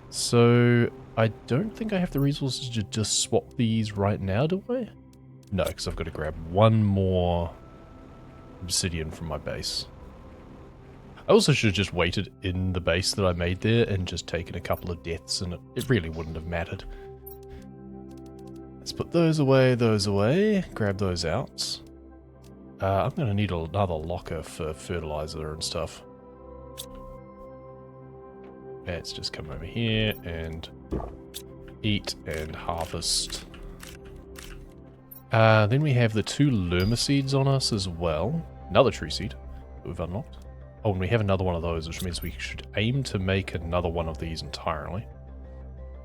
So, I don't think I have the resources to just swap these right now, do I? No, because I've got to grab one more obsidian from my base. I also should have just waited in the base that I made there and just taken a couple of deaths, and it really wouldn't have mattered. Let's put those away, grab those out. I'm going to need another locker for fertilizer and stuff. Let's just come over here and eat and harvest. Then we have the 2 lerma seeds on us as well. Another tree seed that we've unlocked. Oh, and we have another one of those, which means we should aim to make another one of these entirely.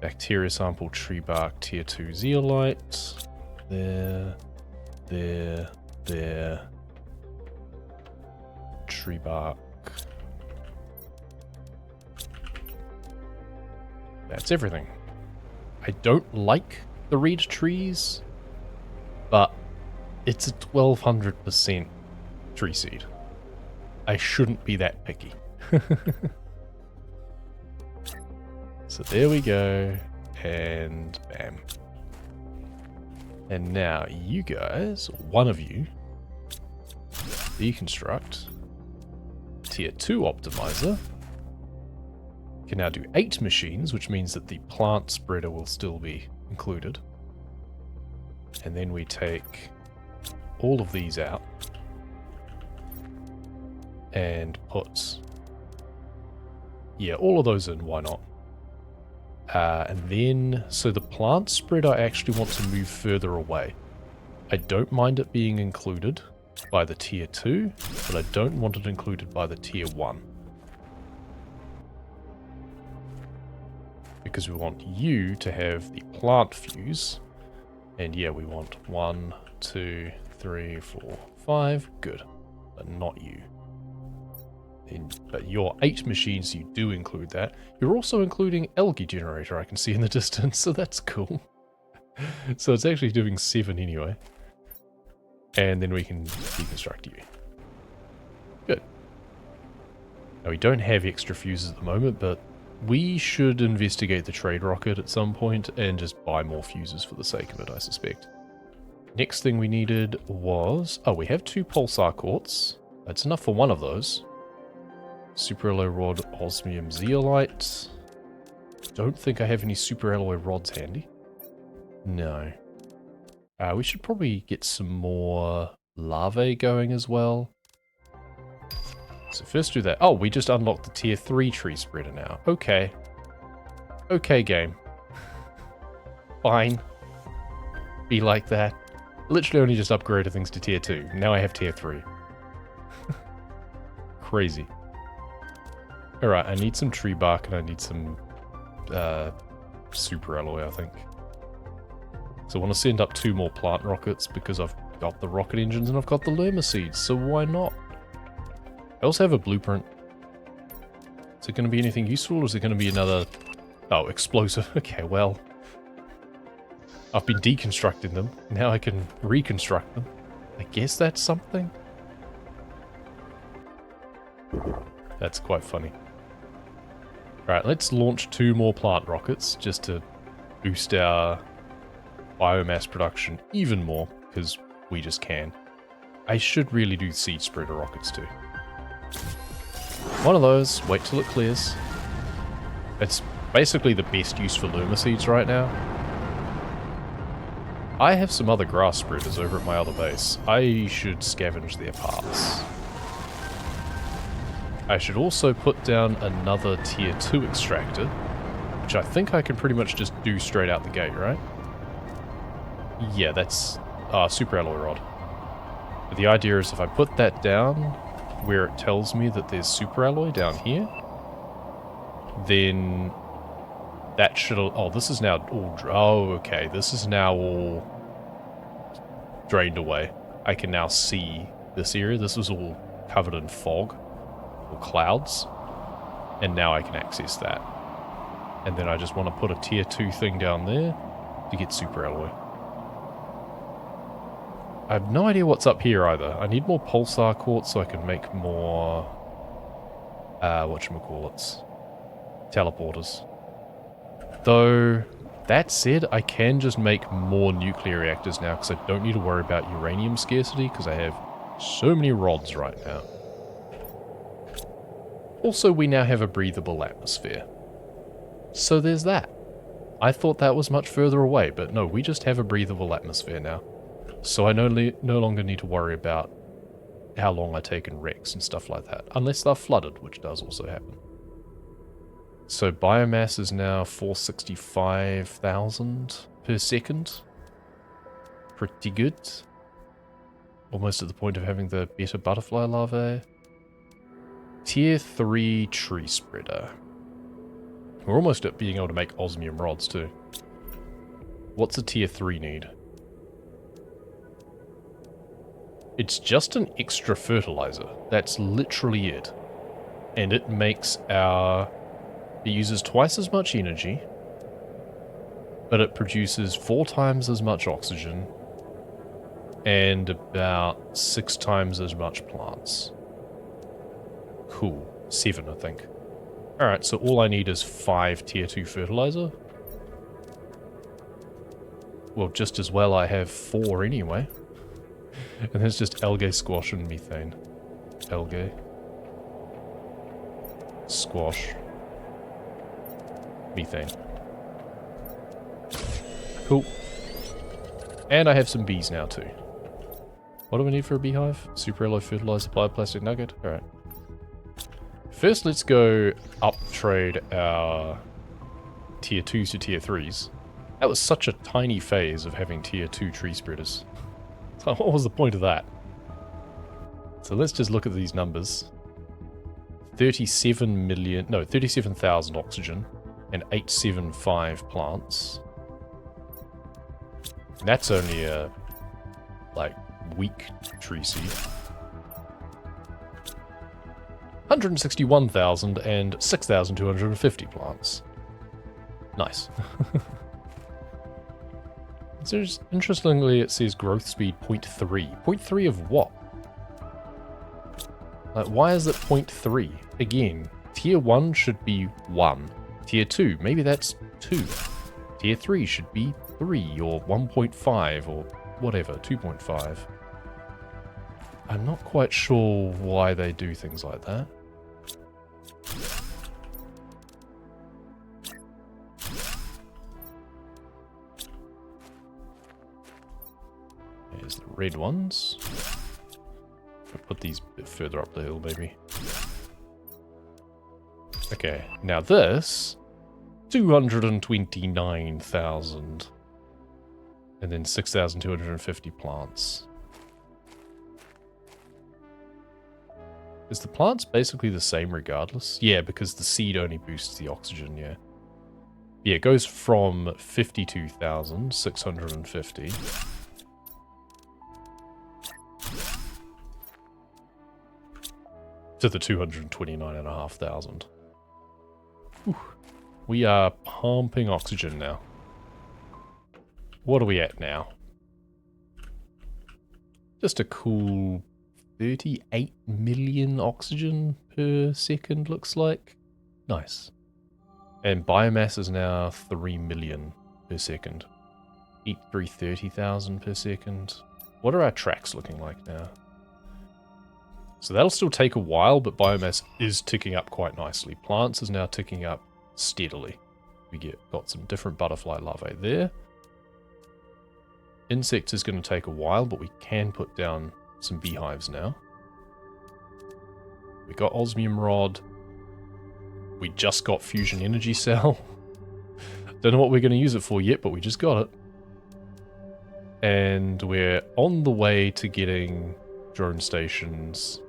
Bacteria sample, tree bark, tier 2 zeolite. There. Tree bark. That's everything. I don't like the reed trees, but it's a 1200% tree seed. I shouldn't be that picky. So there we go, and bam. And now you guys, one of you, deconstruct, tier 2 optimizer, can now do 8 machines, which means that the plant spreader will still be included. And then we take all of these out and put, yeah, all of those in, why not? And then, so the plant spreader I actually want to move further away. I don't mind it being included by the tier 2, but I don't want it included by the tier 1. Because we want you to have the plant fuse. And yeah, we want 1, 2, 3, 4, 5. Good. But not you. But your 8 machines, you do include that. You're also including algae generator, I can see in the distance, so that's cool. So it's actually doing 7 anyway. And then we can deconstruct you. Good. Now we don't have extra fuses at the moment, but we should investigate the trade rocket at some point and just buy more fuses for the sake of it, I suspect. Next thing we needed was... oh, we have 2 pulsar quartz. That's enough for one of those. Super alloy rod, osmium zeolite. Don't think I have any super alloy rods handy. No. We should probably get some more larvae going as well. So first do that. Oh, we just unlocked the tier 3 tree spreader now. Okay. Okay, game. Fine. Be like that. Literally only just upgraded things to tier 2. Now I have tier 3. Crazy. Alright, I need some tree bark and I need some super alloy, I think. So I want to send up 2 more plant rockets because I've got the rocket engines and I've got the lerma seeds, so why not? I also have a blueprint. Is it going to be anything useful or is it going to be another... oh, explosive. Okay, well. I've been deconstructing them. Now I can reconstruct them. I guess that's something. That's quite funny. Alright, let's launch 2 more plant rockets just to boost our biomass production even more, because we just can. I should really do seed spreader rockets too. One of those, wait till it clears. It's basically the best use for lerma seeds right now. I have some other grass spreaders over at my other base. I should scavenge their parts. I should also put down another tier 2 extractor, which I think I can pretty much just do straight out the gate, right? Yeah, that's super alloy rod. But the idea is if I put that down where it tells me that there's super alloy down here, then that should... oh, this is now all... oh, okay. This is now all drained away. I can now see this area. This was all covered in fog. Clouds, and now I can access that. And then I just want to put a tier 2 thing down there to get super alloy. I have no idea what's up here either. I need more pulsar quartz so I can make more whatchamacallits, teleporters. Though, that said, I can just make more nuclear reactors now because I don't need to worry about uranium scarcity because I have so many rods right now. Also, we now have a breathable atmosphere. So there's that. I thought that was much further away, but no, we just have a breathable atmosphere now. So I no longer need to worry about how long I take in wrecks and stuff like that. Unless they're flooded, which does also happen. So biomass is now 465,000 per second. Pretty good. Almost at the point of having the better butterfly larvae. Tier 3 tree spreader. We're almost at being able to make osmium rods too. What's a tier 3 need? It's just an extra fertilizer. That's literally it. And it makes our... It uses twice as much energy, but it produces 4 times as much oxygen and about 6 times as much plants. Cool. 7, I think. Alright, so all I need is 5 tier 2 fertilizer. Well, just as well I have 4 anyway. And there's just algae, squash, and methane. Algae. Squash. Methane. Cool. And I have some bees now too. What do we need for a beehive? Super alloy fertilizer, bioplastic nugget? Alright. First, let's go uptrade our tier 2s to tier 3s. That was such a tiny phase of having tier 2 tree spreaders. So what was the point of that? So let's just look at these numbers. 37,000 oxygen and 875 plants. And that's only a, like, weak tree seed. 161,000 and 6,250 plants. Nice. So interestingly, it says growth speed 0.3. 0.3 of what? Like, why is it 0.3? Again, tier 1 should be 1. Tier 2, maybe that's 2. Tier 3 should be 3 or 1.5 or whatever, 2.5. I'm not quite sure why they do things like that. There's the red ones. I'll put these a bit further up the hill, maybe. Okay, now this... 229,000. And then 6,250 plants. Is the plants basically the same regardless? Yeah, because the seed only boosts the oxygen, yeah. Yeah, it goes from 52,650 to the 229,500. We are pumping oxygen now. What are we at now? Just a cool 38 million oxygen per second, looks like. And biomass is now 3 million per second. Eat 330,000 per second. What are our tracks looking like now? So that'll still take a while, but biomass is ticking up quite nicely. Plants is now ticking up steadily. Got some different butterfly larvae there. Insects is going to take a while, but we can put down some beehives now. We got osmium rod. We just got fusion energy cell. Don't know what we're going to use it for yet, but we just got it. And we're on the way to getting drone stations.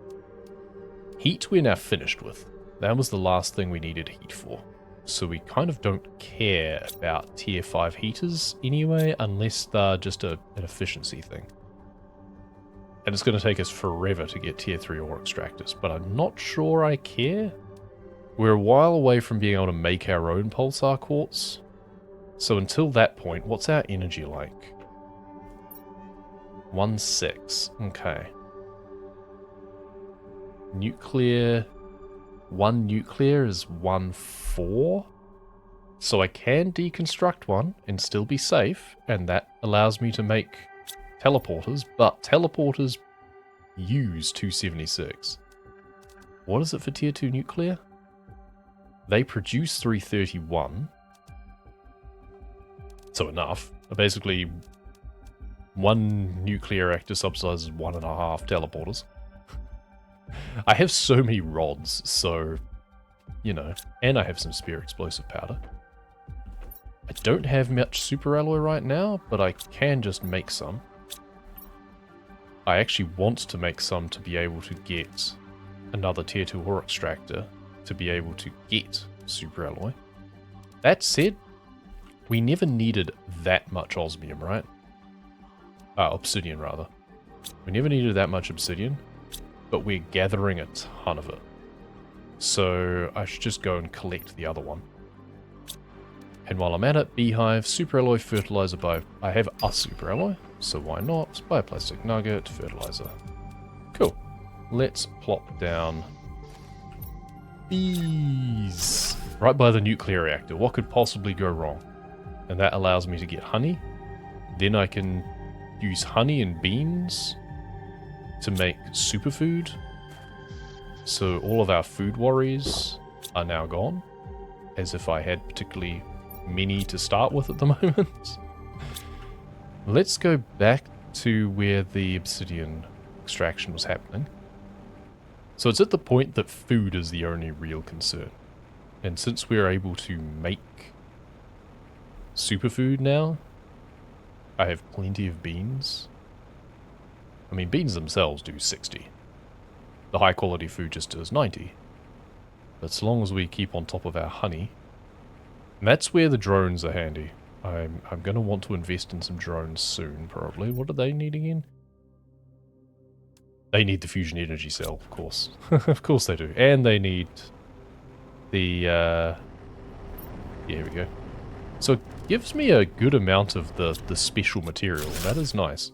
Heat we're now finished with. That was the last thing we needed heat for. So we kind of don't care about tier 5 heaters anyway, unless they're just an efficiency thing. And it's going to take us forever to get tier 3 ore extractors, but I'm not sure I care. We're a while away from being able to make our own pulsar quartz. So until that point, what's our energy like? 1.6. Okay. Nuclear... 1 nuclear is 1.4? So I can deconstruct one and still be safe, and that allows me to make teleporters, but teleporters use 276. What is it for tier 2 nuclear? They produce 331. So enough. Basically, one nuclear reactor subsidizes 1.5 teleporters. I have so many rods, so, you know, and I have some spare explosive powder. I don't have much super alloy right now, but I can just make some. I actually want to make some to be able to get another tier 2 ore extractor to be able to get super alloy. That said, we never needed that much osmium, right? Obsidian, rather. We never needed that much obsidian, but we're gathering a ton of it. So I should just go and collect the other one. And while I'm at it, beehive, super alloy, fertilizer, I have a super alloy, so why not? Bioplastic nugget, fertilizer. Cool. Let's plop down bees right by the nuclear reactor. What could possibly go wrong? And that allows me to get honey. Then I can use honey and beans to make superfood. So all of our food worries are now gone, as if I had particularly many to start with at the moment. Let's go back to where the obsidian extraction was happening. So it's at the point that food is the only real concern. And since we're able to make superfood now, I have plenty of beans. I mean, beans themselves do 60. The high quality food just does 90. But so long as we keep on top of our honey, and that's where the drones are handy. I'm going to want to invest in some drones soon, probably. What do they need again? They need the fusion energy cell, of course. Of course they do. And they need the... yeah, here we go. So it gives me a good amount of the special material. That is nice.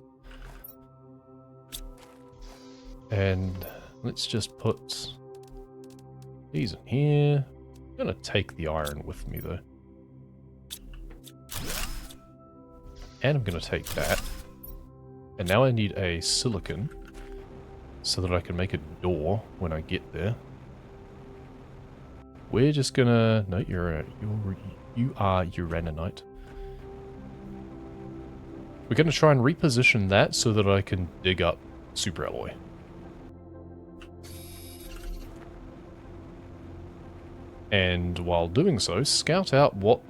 And let's just put these in here. I'm going to take the iron with me, though. And I'm going to take that. And now I need a silicon so that I can make a door when I get there. We're just going to... No, you are uraninite. We're going to try and reposition that so that I can dig up super alloy. And while doing so, scout out what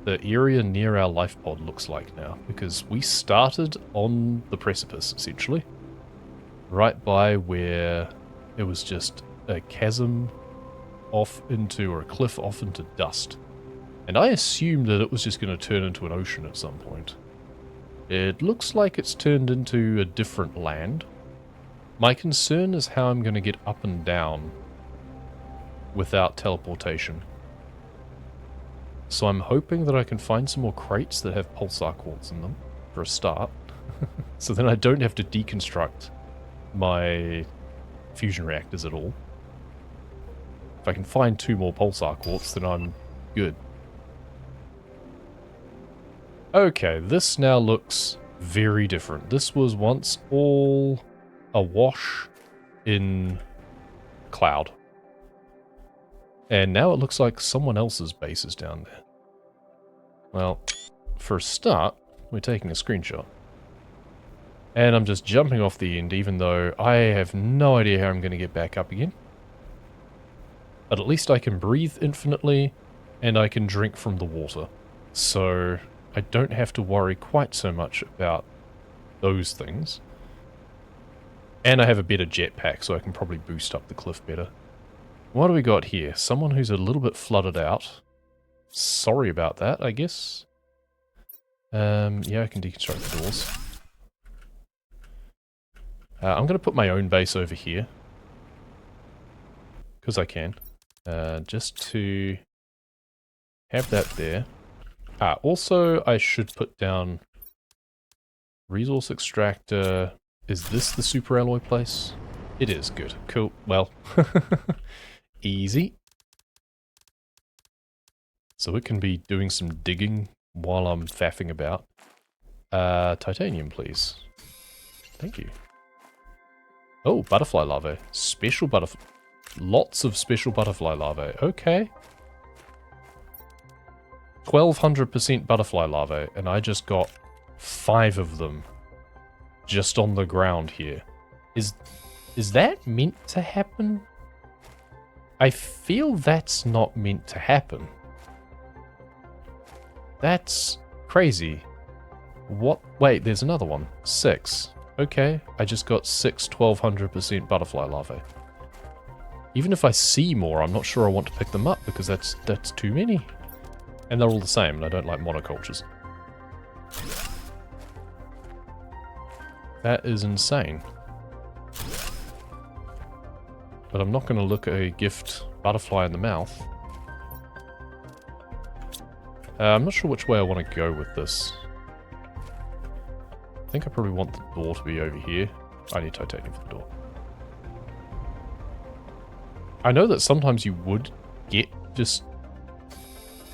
the area near our life pod looks like now, because we started on the precipice, essentially. Right by where it was just a chasm off into, or a cliff off into dust. And I assumed that it was just going to turn into an ocean at some point. It looks like it's turned into a different land. My concern is how I'm going to get up and down without teleportation. So I'm hoping that I can find some more crates that have pulsar quartz in them, for a start. So then I don't have to deconstruct my fusion reactors at all. If I can find 2 more pulsar quartz, then I'm good. Okay, this now looks very different. This was once all awash in cloud. And now it looks like someone else's base is down there. Well, for a start, we're taking a screenshot. And I'm just jumping off the end, even though I have no idea how I'm going to get back up again. But at least I can breathe infinitely, and I can drink from the water. So I don't have to worry quite so much about those things. And I have a better jetpack, so I can probably boost up the cliff better. What do we got here? Someone who's a little bit flooded out. Sorry about that, I guess. Yeah, I can deconstruct the doors. I'm going to put my own base over here. Because I can. Just to have that there. Also, I should put down resource extractor. Is this the super alloy place? It is. Good. Cool. Well, easy. So it can be doing some digging while I'm faffing about. Titanium, please. Thank you. Oh, butterfly larvae. Special butterfly. Lots of special butterfly larvae. Okay. 1200% butterfly larvae, and I just got 5 of them just on the ground here. Is that meant to happen? I feel that's not meant to happen. That's crazy. What? Wait, there's another one. 6. Okay, I just got 6 1200% butterfly larvae. Even if I see more, I'm not sure I want to pick them up because that's too many. And they're all the same, and I don't like monocultures. That is insane. But I'm not going to look a gift butterfly in the mouth. I'm not sure which way I want to go with this. I think I probably want the door to be over here. I need titanium for the door. I know that sometimes you would get just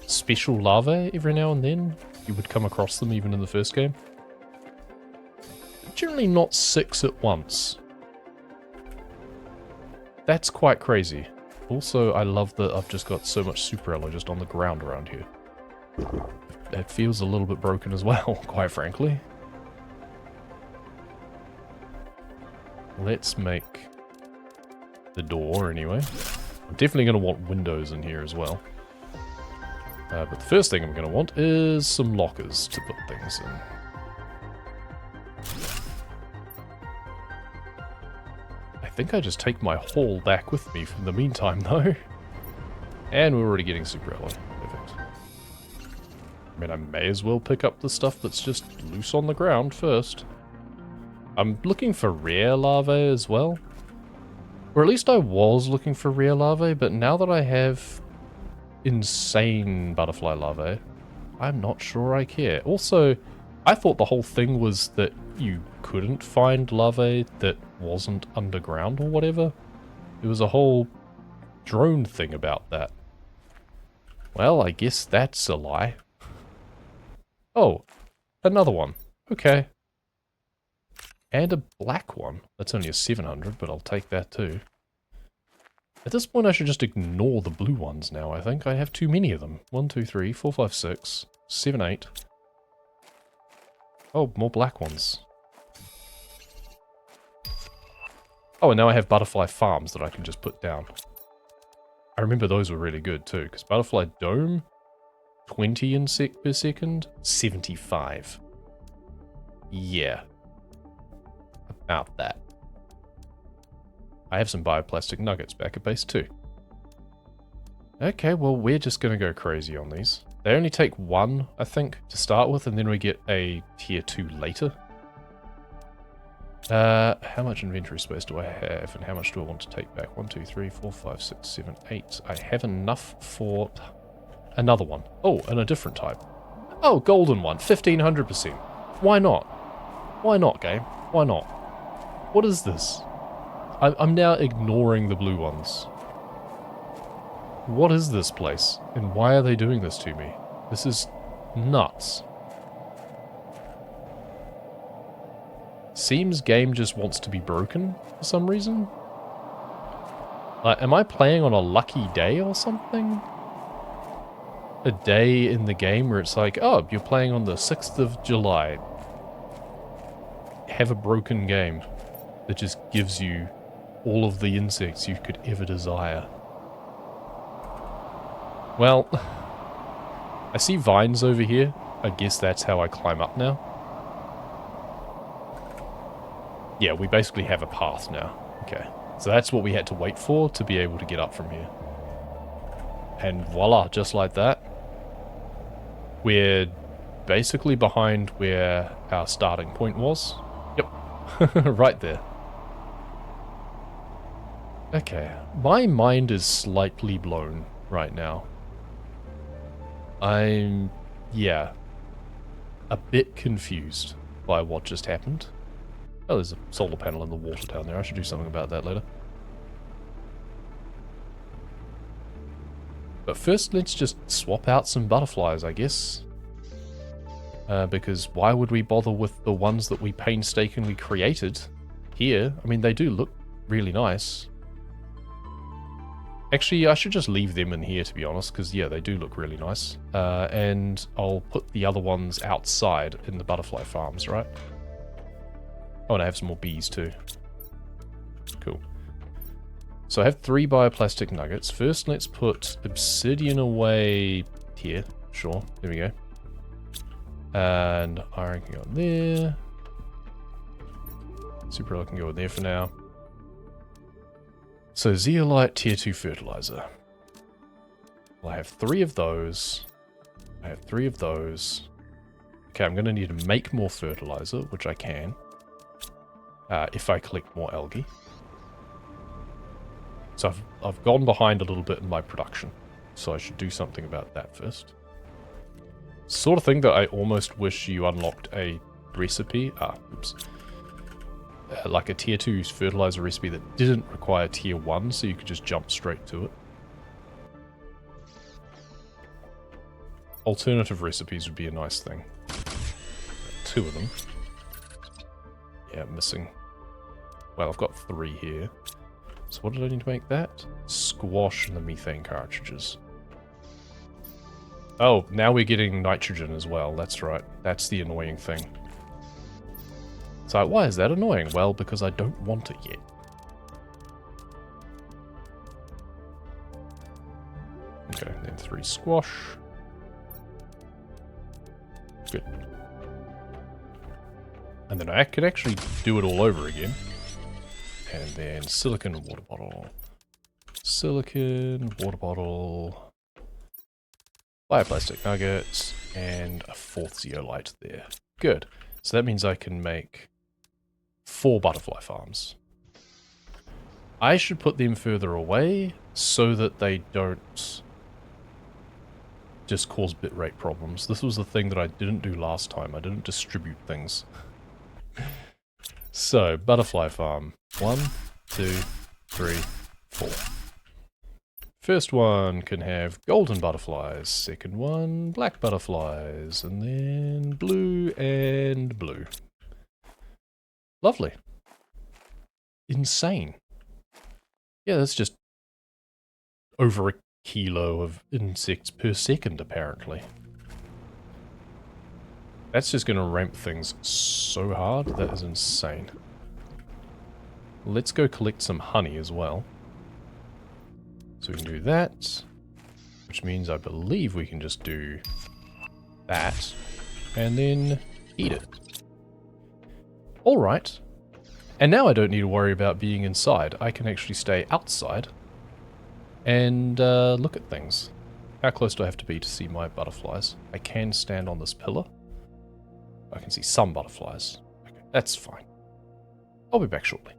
special larvae every now and then. You would come across them even in the first game. Generally not 6 at once. That's quite crazy. Also, I love that I've just got so much Superella just on the ground around here. That feels a little bit broken as well, quite frankly. Let's make the door anyway. I'm definitely going to want windows in here as well. But the first thing I'm going to want is some lockers to put things in. I think I just take my haul back with me for the meantime, though. And we're already getting Superella. Perfect. I mean, I may as well pick up the stuff that's just loose on the ground first. I'm looking for rare larvae as well. Or at least I was looking for rare larvae, but now that I have insane butterfly larvae, I'm not sure I care. Also, I thought the whole thing was that you couldn't find larvae that wasn't underground or whatever. There was a whole drone thing about that. Well, I guess that's a lie. Oh, another one. Okay. And a black one. That's only a 700, but I'll take that too. At this point, I should just ignore the blue ones now, I think. I have too many of them. 1, 2, 3, 4, 5, 6, 7, 8. Oh, more black ones. Oh, and now I have butterfly farms that I can just put down. I remember those were really good too, because butterfly dome, 20 insect per second, 75. Yeah. About that. I have some bioplastic nuggets back at base too. Okay, well, we're just going to go crazy on these. They only take 1, I think, to start with, and then we get a tier 2 later. How much inventory space do I have, and how much do I want to take back? 1, 2, 3, 4, 5, 6, 7, 8. I have enough for another one. Oh, and a different type. Oh, golden one, 1500%. Why not? Why not, game? Why not? What is this? I'm now ignoring the blue ones. What is this place? And why are they doing this to me? This is nuts. Seems game just wants to be broken for some reason. Am I playing on a lucky day or something? A day in the game where it's like, oh, you're playing on the 6th of July. Have a broken game that just gives you all of the insects you could ever desire. Well, I see vines over here. I guess that's how I climb up now. Yeah, we basically have a path now. Okay, so that's what we had to wait for to be able to get up from here. And voila, just like that. We're basically behind where our starting point was. Yep, right there. Okay, my mind is slightly blown right now. I'm, yeah, a bit confused by what just happened. Oh, there's a solar panel in the water down there. I should do something about that later. But first, let's just swap out some butterflies, I guess. Because why would we bother with the ones that we painstakingly created here? I mean, they do look really nice. Actually, I should just leave them in here, to be honest, because, yeah, they do look really nice. And I'll put the other ones outside in the butterfly farms, right? Oh, and I have some more bees, too. Cool. So I have 3 bioplastic nuggets. First, let's put obsidian away here. Sure, there we go. And iron can go in there. Super can go in there for now. So zeolite tier 2 fertilizer. Well, I have 3 of those. I have 3 of those. Okay, I'm going to need to make more fertilizer, which I can. If I collect more algae. So I've gone behind a little bit in my production. So I should do something about that first. Sort of thing that I almost wish you unlocked a recipe. Oops. Like a tier 2 fertilizer recipe that didn't require tier 1, so you could just jump straight to it. Alternative recipes would be a nice thing. 2 of them. Yeah, missing. Well, I've got 3 here. So what did I need to make that? Squash and the methane cartridges. Oh, now we're getting nitrogen as well. That's right. That's the annoying thing. So why is that annoying? Well, because I don't want it yet. Okay, then 3 squash. Good. And then I can actually do it all over again. And then silicon water bottle. Silicon water bottle. Bioplastic nuggets. And a 4th zeolite there. Good. So that means I can make 4 butterfly farms. I should put them further away so that they don't just cause bitrate problems. This was the thing that I didn't do last time. I didn't distribute things. So, butterfly farm. 1, 2, 3, 4. First one can have golden butterflies. Second one, black butterflies. And then blue and blue. Lovely. Insane. Yeah, that's just over a kilo of insects per second, apparently. That's just going to ramp things so hard. That is insane. Let's go collect some honey as well. So we can do that. Which means I believe we can just do that. And then eat it. Alright. And now I don't need to worry about being inside. I can actually stay outside and look at things. How close do I have to be to see my butterflies? I can stand on this pillar. I can see some butterflies. Okay, that's fine. I'll be back shortly.